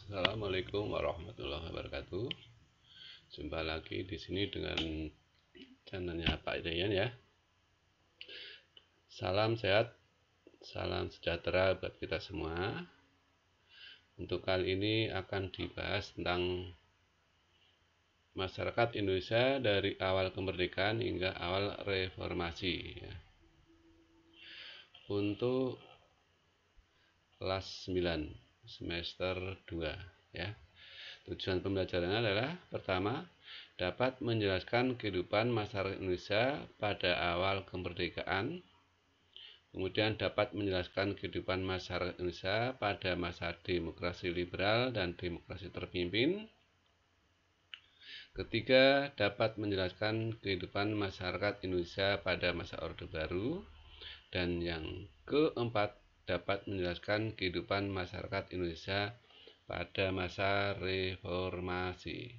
Assalamualaikum warahmatullahi wabarakatuh. Jumpa lagi di sini dengan channelnya Pak Dayan ya. Salam sehat, salam sejahtera buat kita semua. Untuk kali ini akan dibahas tentang masyarakat Indonesia dari awal kemerdekaan hingga awal reformasi ya. Untuk kelas 9 semester 2 ya. Tujuan pembelajarannya adalah pertama, dapat menjelaskan kehidupan masyarakat Indonesia pada awal kemerdekaan. Kemudian dapat menjelaskan kehidupan masyarakat Indonesia pada masa demokrasi liberal dan demokrasi terpimpin. Ketiga, dapat menjelaskan kehidupan masyarakat Indonesia pada masa Orde Baru. Dan yang keempat, dapat menjelaskan kehidupan masyarakat Indonesia pada masa reformasi.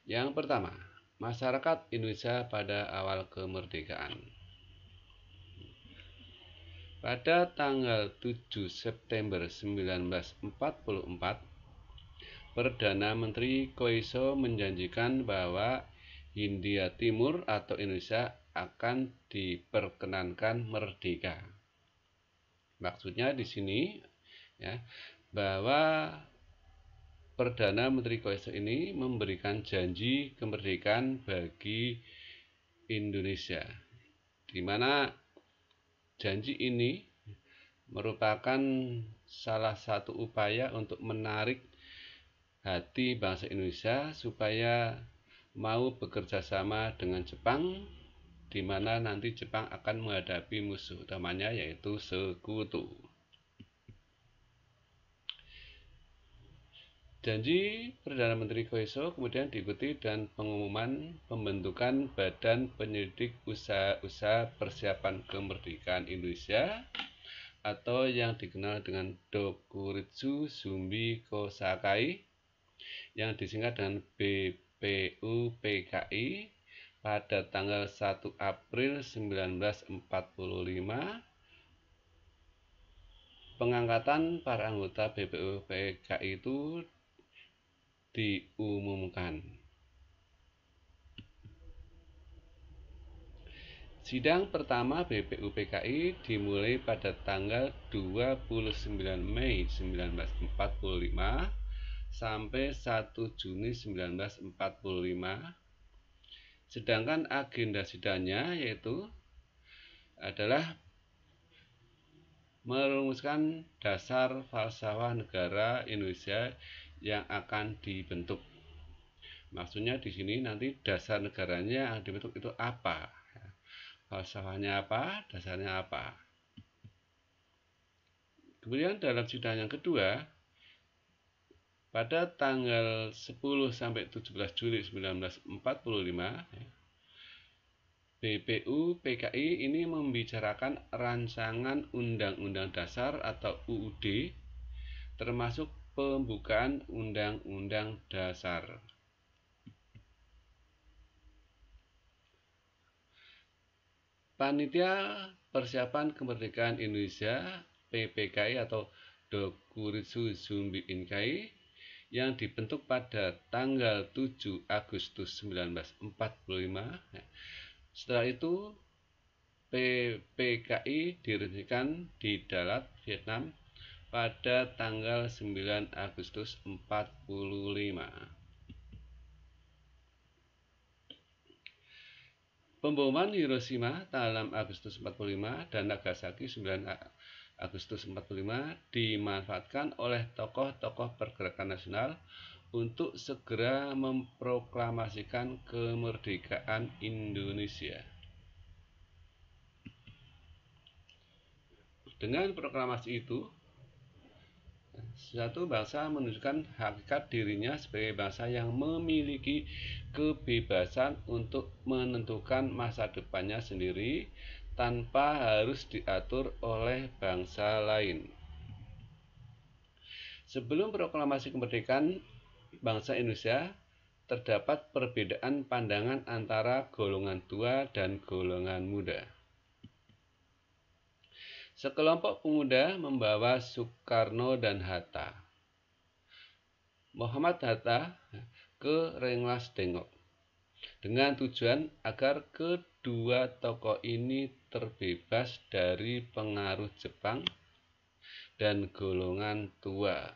Yang pertama, masyarakat Indonesia pada awal kemerdekaan. Pada tanggal 7 September 1944, Perdana Menteri Koiso menjanjikan bahwa Hindia Timur atau Indonesia akan diperkenankan merdeka. Maksudnya di sini ya, bahwa Perdana Menteri Koiso ini memberikan janji kemerdekaan bagi Indonesia, di mana janji ini merupakan salah satu upaya untuk menarik hati bangsa Indonesia supaya mau bekerja sama dengan Jepang, di mana nanti Jepang akan menghadapi musuh utamanya yaitu Sekutu. Janji Perdana Menteri Koiso kemudian diikuti dan pengumuman pembentukan Badan Penyelidik Usaha-usaha Persiapan Kemerdekaan Indonesia atau yang dikenal dengan Dokuritsu Zumbi Kosakai yang disingkat dengan BPUPKI pada tanggal 1 April 1945. Pengangkatan para anggota BPUPKI itu diumumkan. Sidang pertama BPUPKI dimulai pada tanggal 29 Mei 1945 sampai 1 Juni 1945. Sedangkan agenda sidangnya yaitu adalah merumuskan dasar falsafah negara Indonesia yang akan dibentuk. Maksudnya di sini nanti dasar negaranya yang dibentuk itu apa? Falsafahnya apa? Dasarnya apa? Kemudian dalam sidang yang kedua, pada tanggal 10 sampai 17 Juli 1945, BPUPKI ini membicarakan rancangan Undang-Undang Dasar atau UUD, termasuk pembukaan Undang-Undang Dasar. Panitia Persiapan Kemerdekaan Indonesia PPKI atau Dokuritsu Zumbi Inkai yang dibentuk pada tanggal 7 Agustus 1945. Setelah itu PPKI diresmikan di Dalat, Vietnam pada tanggal 9 Agustus 1945. Pemboman Hiroshima tanggal 6 Agustus 1945 dan Nagasaki 9 Agustus 1945 dimanfaatkan oleh tokoh-tokoh pergerakan nasional untuk segera memproklamasikan kemerdekaan Indonesia. Dengan proklamasi itu, suatu bangsa menunjukkan hakikat dirinya sebagai bangsa yang memiliki kebebasan untuk menentukan masa depannya sendiri tanpa harus diatur oleh bangsa lain. Sebelum proklamasi kemerdekaan bangsa Indonesia, terdapat perbedaan pandangan antara golongan tua dan golongan muda. Sekelompok pemuda membawa Soekarno dan Hatta, Muhammad Hatta, ke Rengas Dengklok dengan tujuan agar kedua tokoh ini terbebas dari pengaruh Jepang dan golongan tua.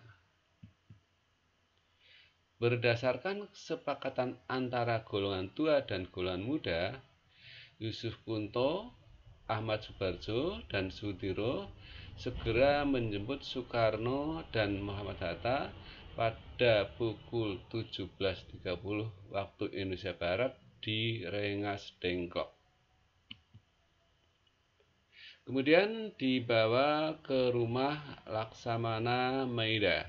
Berdasarkan kesepakatan antara golongan tua dan golongan muda, Yusuf Kunto, Ahmad Subarjo, dan Sudiro segera menjemput Soekarno dan Muhammad Hatta pada pukul 17.30 waktu Indonesia Barat di Rengas Dengklok. Kemudian dibawa ke rumah Laksamana Maida.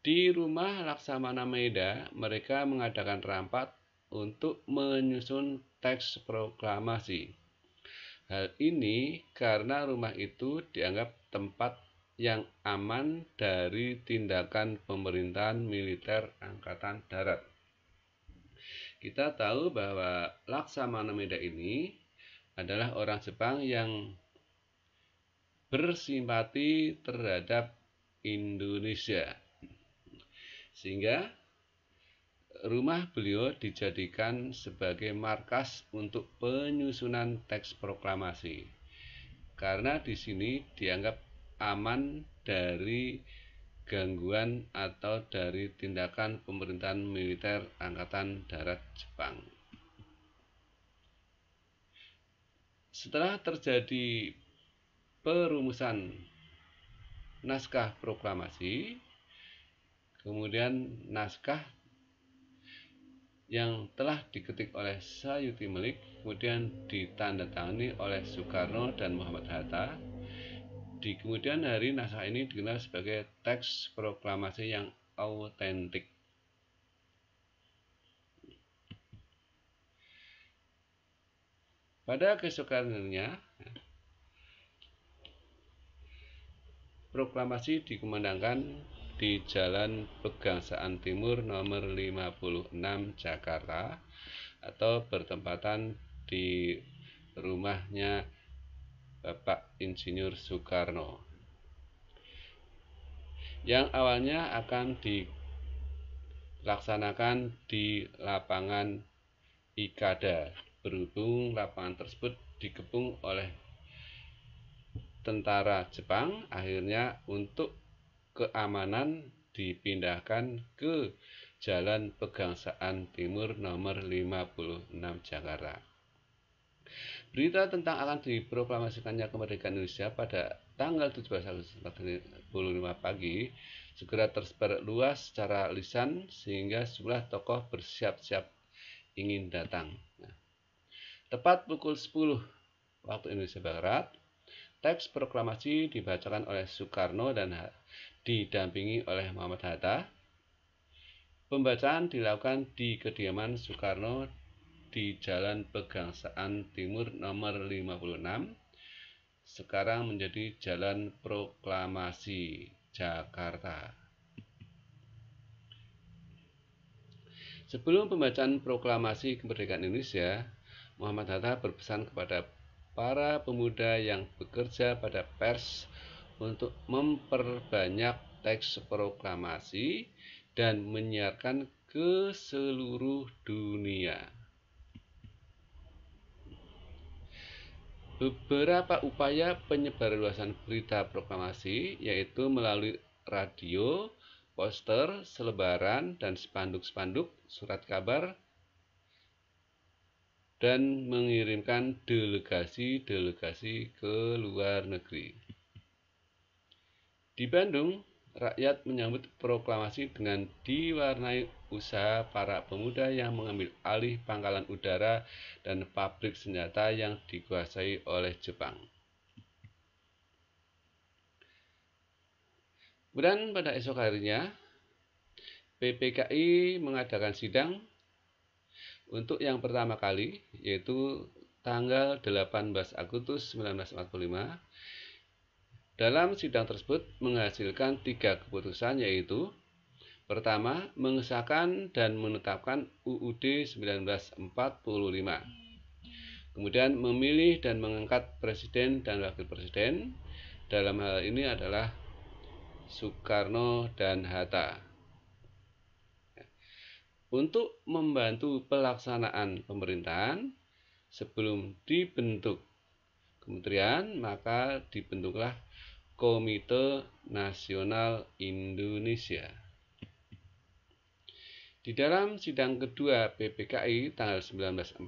Di rumah Laksamana Maida, mereka mengadakan rapat untuk menyusun teks proklamasi. Hal ini karena rumah itu dianggap tempat yang aman dari tindakan pemerintahan militer Angkatan Darat. Kita tahu bahwa Laksamana Maida ini adalah orang Jepang yang bersimpati terhadap Indonesia, sehingga rumah beliau dijadikan sebagai markas untuk penyusunan teks proklamasi, karena di sini dianggap aman dari gangguan atau dari tindakan pemerintahan militer Angkatan Darat Jepang. Setelah terjadi perumusan naskah proklamasi, kemudian naskah yang telah diketik oleh Sayuti Melik kemudian ditandatangani oleh Soekarno dan Muhammad Hatta. Di kemudian hari, naskah ini dikenal sebagai teks proklamasi yang autentik. Pada keesokan harinya, proklamasi dikumandangkan di Jalan Pegangsaan Timur nomor 56 Jakarta, atau bertempatan di rumahnya Bapak Insinyur Soekarno, yang awalnya akan dilaksanakan di lapangan Ikada. Berhubung lapangan tersebut dikepung oleh tentara Jepang, akhirnya untuk keamanan dipindahkan ke Jalan Pegangsaan Timur nomor 56 Jakarta. Berita tentang akan diproklamasikannya kemerdekaan Indonesia pada tanggal 17 Agustus 1945 pagi segera tersebar luas secara lisan, sehingga sejumlah tokoh bersiap-siap ingin datang. Tepat pukul 10 waktu Indonesia Barat, teks proklamasi dibacakan oleh Soekarno dan didampingi oleh Muhammad Hatta. Pembacaan dilakukan di kediaman Soekarno di Jalan Pegangsaan Timur nomor 56, sekarang menjadi Jalan Proklamasi Jakarta. Sebelum pembacaan proklamasi kemerdekaan Indonesia, Muhammad Hatta berpesan kepada para pemuda yang bekerja pada pers untuk memperbanyak teks proklamasi dan menyiarkan ke seluruh dunia. Beberapa upaya penyebarluasan berita proklamasi, yaitu melalui radio, poster, selebaran, dan spanduk-spanduk, surat kabar, dan mengirimkan delegasi-delegasi ke luar negeri. Di Bandung, rakyat menyambut proklamasi dengan diwarnai usaha para pemuda yang mengambil alih pangkalan udara dan pabrik senjata yang dikuasai oleh Jepang. Kemudian pada esok harinya, PPKI mengadakan sidang untuk yang pertama kali, yaitu tanggal 18 Agustus 1945. Dalam sidang tersebut menghasilkan 3 keputusan, yaitu: pertama, mengesahkan dan menetapkan UUD 1945. Kemudian memilih dan mengangkat presiden dan wakil presiden. Dalam hal ini adalah Soekarno dan Hatta. Untuk membantu pelaksanaan pemerintahan, sebelum dibentuk kementerian, maka dibentuklah Komite Nasional Indonesia. Di dalam sidang kedua PPKI tanggal 1945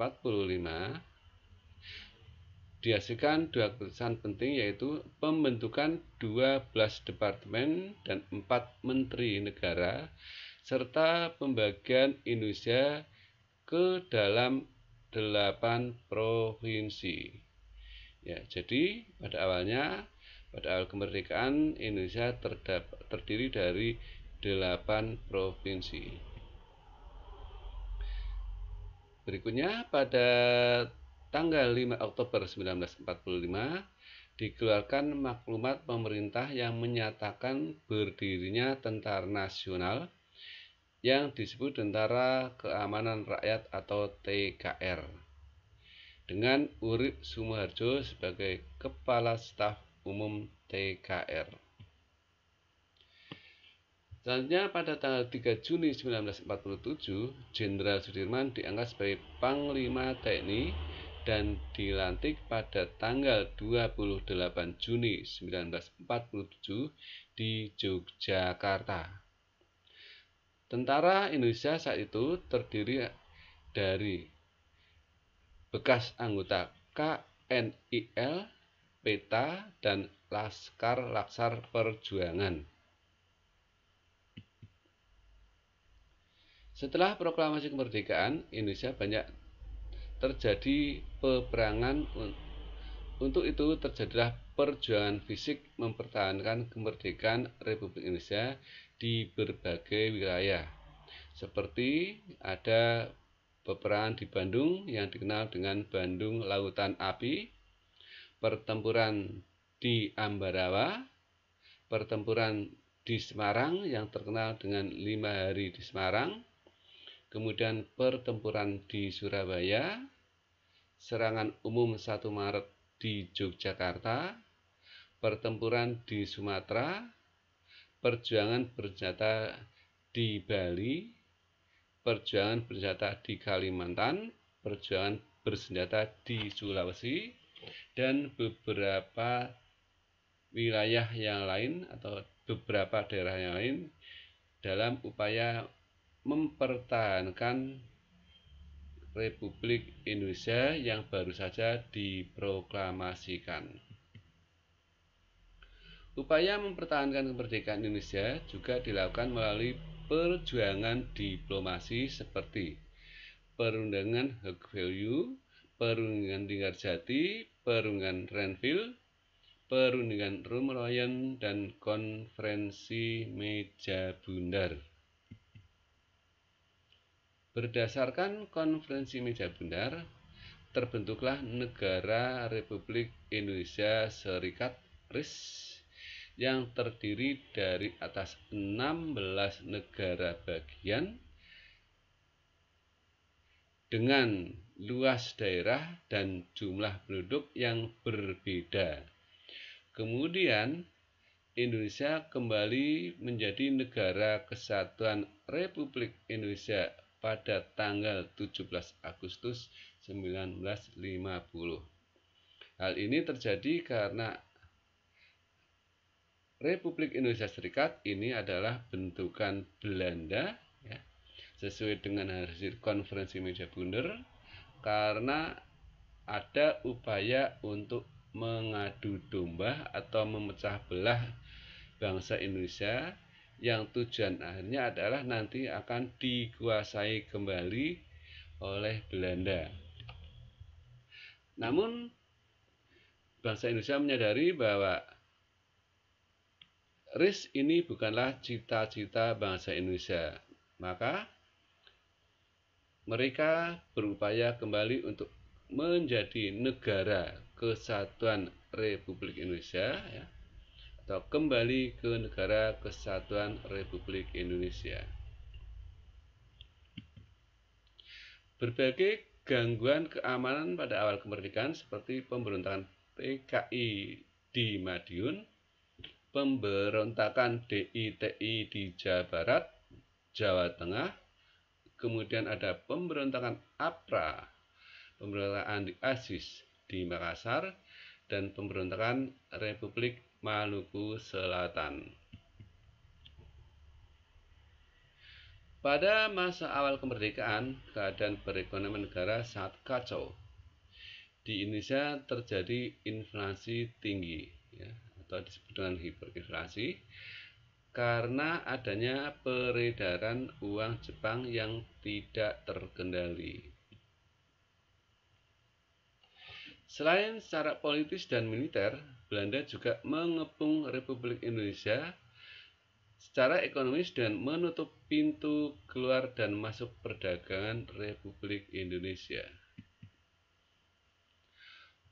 dihasilkan dua keputusan penting, yaitu pembentukan 12 departemen dan 4 menteri negara serta pembagian Indonesia ke dalam 8 provinsi. Ya, jadi pada awal kemerdekaan Indonesia terdiri dari 8 provinsi. Berikutnya, pada tanggal 5 Oktober 1945 dikeluarkan maklumat pemerintah yang menyatakan berdirinya Tentara Nasional yang disebut Tentara Keamanan Rakyat atau TKR, dengan Urip Sumoharjo sebagai Kepala Staf Umum TKR. Selanjutnya, pada tanggal 3 Juni 1947, Jenderal Sudirman diangkat sebagai Panglima TNI dan dilantik pada tanggal 28 Juni 1947 di Yogyakarta. Tentara Indonesia saat itu terdiri dari bekas anggota KNIL, PETA, dan Laskar Perjuangan. Setelah proklamasi kemerdekaan, Indonesia banyak terjadi peperangan. Untuk itu terjadilah perjuangan fisik mempertahankan kemerdekaan Republik Indonesia di berbagai wilayah. Seperti ada peperangan di Bandung yang dikenal dengan Bandung Lautan Api, pertempuran di Ambarawa, pertempuran di Semarang yang terkenal dengan 5 hari di Semarang, kemudian pertempuran di Surabaya, serangan umum 1 Maret di Yogyakarta, pertempuran di Sumatera, perjuangan bersenjata di Bali, perjuangan bersenjata di Kalimantan, perjuangan bersenjata di Sulawesi, dan beberapa wilayah yang lain atau beberapa daerah yang lain dalam upaya mempertahankan Republik Indonesia yang baru saja diproklamasikan. Upaya mempertahankan kemerdekaan Indonesia juga dilakukan melalui perjuangan diplomasi seperti Perundingan Hague-Values, Perundingan Linggarjati, Perundingan Renville, Perundingan Rumroyen, dan Konferensi Meja Bundar. Berdasarkan Konferensi Meja Bundar, terbentuklah Negara Republik Indonesia Serikat (RIS) yang terdiri dari atas 16 negara bagian dengan luas daerah dan jumlah penduduk yang berbeda. Kemudian Indonesia kembali menjadi Negara Kesatuan Republik Indonesia pada tanggal 17 Agustus 1950. Hal ini terjadi karena Republik Indonesia Serikat ini adalah bentukan Belanda, ya, sesuai dengan hasil Konferensi Meja Bundar, karena ada upaya untuk mengadu domba atau memecah belah bangsa Indonesia yang tujuan akhirnya adalah nanti akan dikuasai kembali oleh Belanda. Namun bangsa Indonesia menyadari bahwa RIS ini bukanlah cita-cita bangsa Indonesia, maka mereka berupaya kembali untuk menjadi Negara Kesatuan Republik Indonesia, ya, atau kembali ke Negara Kesatuan Republik Indonesia. Berbagai gangguan keamanan pada awal kemerdekaan seperti pemberontakan PKI di Madiun, pemberontakan DITI di Jawa Barat, Jawa Tengah, kemudian ada pemberontakan APRA, pemberontakan ASIS di Makassar, dan pemberontakan Republik Maluku Selatan. Pada masa awal kemerdekaan, keadaan perekonomian negara sangat kacau. Di Indonesia terjadi inflasi tinggi, ya, atau disebut dengan hiperinflasi, karena adanya peredaran uang Jepang yang tidak terkendali. Selain secara politis dan militer, Belanda juga mengepung Republik Indonesia secara ekonomis dan menutup pintu keluar dan masuk perdagangan Republik Indonesia.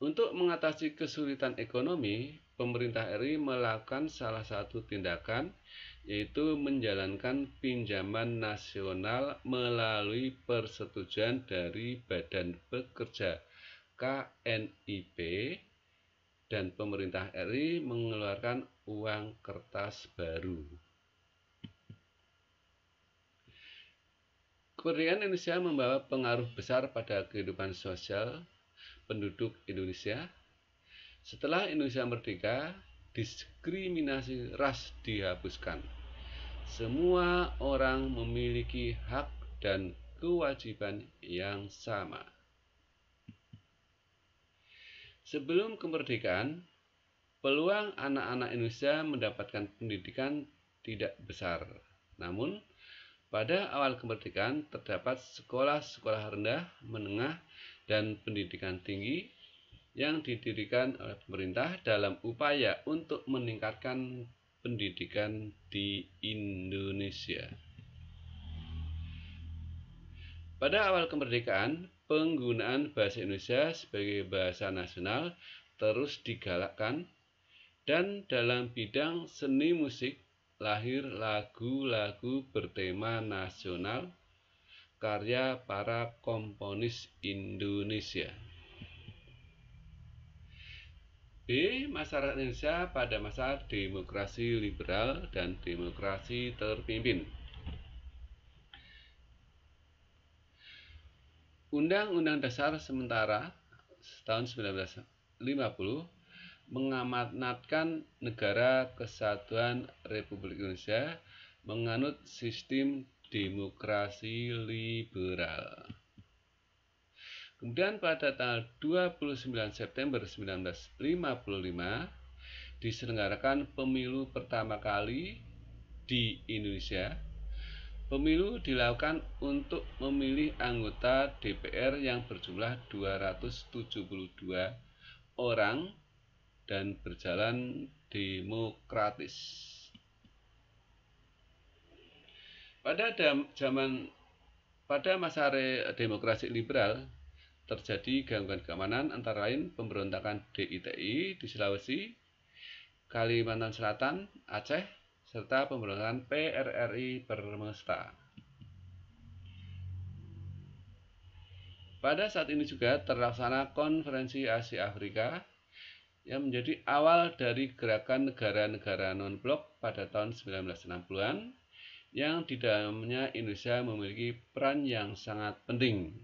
Untuk mengatasi kesulitan ekonomi, pemerintah RI melakukan salah satu tindakan, yaitu menjalankan pinjaman nasional melalui persetujuan dari Badan Pekerja KNIP, dan pemerintah RI mengeluarkan uang kertas baru. Kemerdekaan Indonesia membawa pengaruh besar pada kehidupan sosial penduduk Indonesia. Setelah Indonesia merdeka, diskriminasi ras dihapuskan. Semua orang memiliki hak dan kewajiban yang sama. Sebelum kemerdekaan, peluang anak-anak Indonesia mendapatkan pendidikan tidak besar. Namun, pada awal kemerdekaan terdapat sekolah-sekolah rendah, menengah, dan pendidikan tinggi yang didirikan oleh pemerintah dalam upaya untuk meningkatkan pendidikan di Indonesia. Pada awal kemerdekaan, penggunaan bahasa Indonesia sebagai bahasa nasional terus digalakkan, dan dalam bidang seni musik lahir lagu-lagu bertema nasional karya para komponis Indonesia. B. Masyarakat Indonesia pada masa demokrasi liberal dan demokrasi terpimpin. Undang-Undang Dasar sementara tahun 1950 mengamanatkan Negara Kesatuan Republik Indonesia menganut sistem demokrasi liberal. Kemudian pada tanggal 29 September 1955 diselenggarakan pemilu pertama kali di Indonesia. Pemilu dilakukan untuk memilih anggota DPR yang berjumlah 272 orang dan berjalan demokratis. Pada masa demokrasi liberal terjadi gangguan keamanan, antara lain pemberontakan DITI di Sulawesi, Kalimantan Selatan, Aceh, serta pemberontakan PRRI Permesta. Pada saat ini juga terlaksana Konferensi Asia Afrika yang menjadi awal dari gerakan negara-negara non-blok pada tahun 1960-an, yang di dalamnya Indonesia memiliki peran yang sangat penting.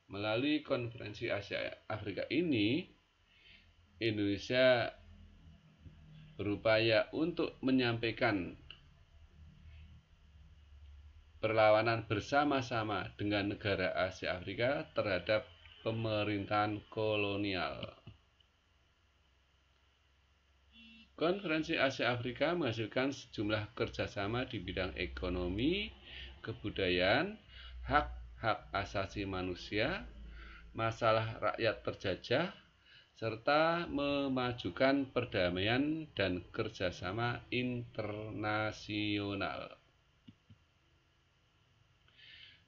Melalui Konferensi Asia Afrika ini, Indonesia berupaya untuk menyampaikan perlawanan bersama-sama dengan negara Asia Afrika terhadap pemerintahan kolonial. Konferensi Asia Afrika menghasilkan sejumlah kerjasama di bidang ekonomi, kebudayaan, hak-hak asasi manusia, masalah rakyat terjajah, serta memajukan perdamaian dan kerjasama internasional.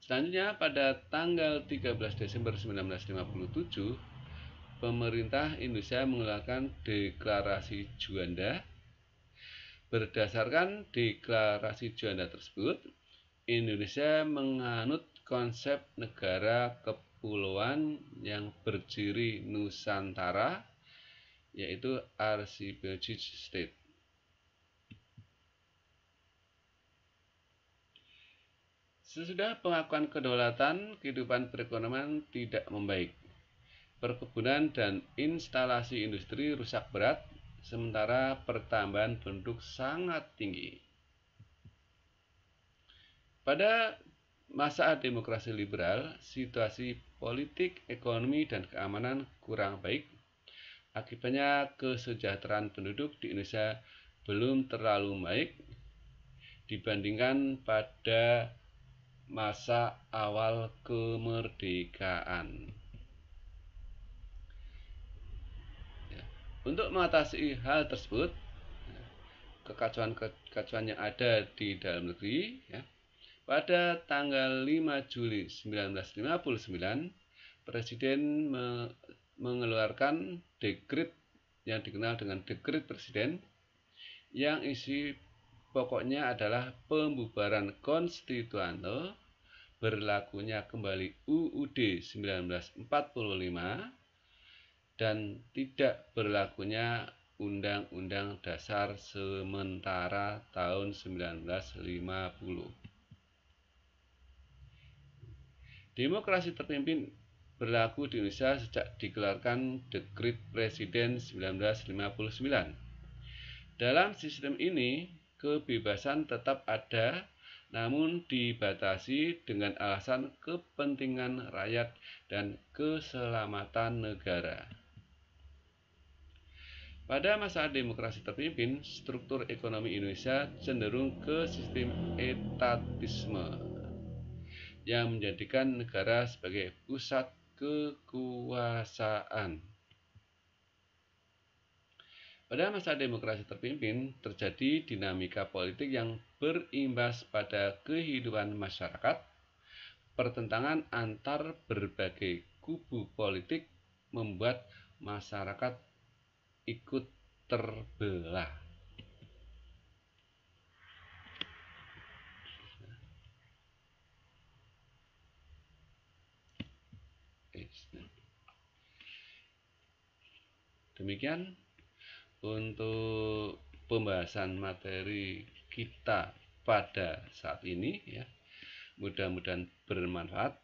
Selanjutnya, pada tanggal 13 Desember 1957, pemerintah Indonesia mengeluarkan Deklarasi Juanda. Berdasarkan Deklarasi Juanda tersebut, Indonesia menganut konsep negara kepulauan yang berciri Nusantara, yaitu Archipelagic State. Sesudah pengakuan kedaulatan, kehidupan perekonomian tidak membaik. Perkebunan dan instalasi industri rusak berat, sementara pertambahan penduduk sangat tinggi. Pada masa demokrasi liberal, situasi politik, ekonomi, dan keamanan kurang baik. Akibatnya kesejahteraan penduduk di Indonesia belum terlalu baik dibandingkan pada masa awal kemerdekaan. Untuk mengatasi hal tersebut, kekacauan yang ada di dalam negeri, pada tanggal 5 Juli 1959, Presiden mengeluarkan dekret yang dikenal dengan Dekret Presiden, yang isi pokoknya adalah pembubaran konstituante, berlakunya kembali UUD 1945, dan tidak berlakunya Undang-Undang Dasar sementara tahun 1950. Demokrasi terpimpin berlaku di Indonesia sejak dikeluarkan Dekret Presiden 1959. Dalam sistem ini, kebebasan tetap ada, namun dibatasi dengan alasan kepentingan rakyat dan keselamatan negara. Pada masa demokrasi terpimpin, struktur ekonomi Indonesia cenderung ke sistem etatisme yang menjadikan negara sebagai pusat kekuasaan. Pada masa demokrasi terpimpin, terjadi dinamika politik yang berimbas pada kehidupan masyarakat. Pertentangan antar berbagai kubu politik membuat masyarakat ikut terbelah. Demikian untuk pembahasan materi kita pada saat ini, ya. Mudah-mudahan bermanfaat.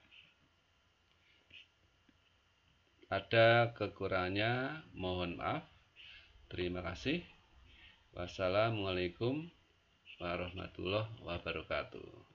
Ada kekurangannya, mohon maaf. Terima kasih. Wassalamualaikum warahmatullahi wabarakatuh.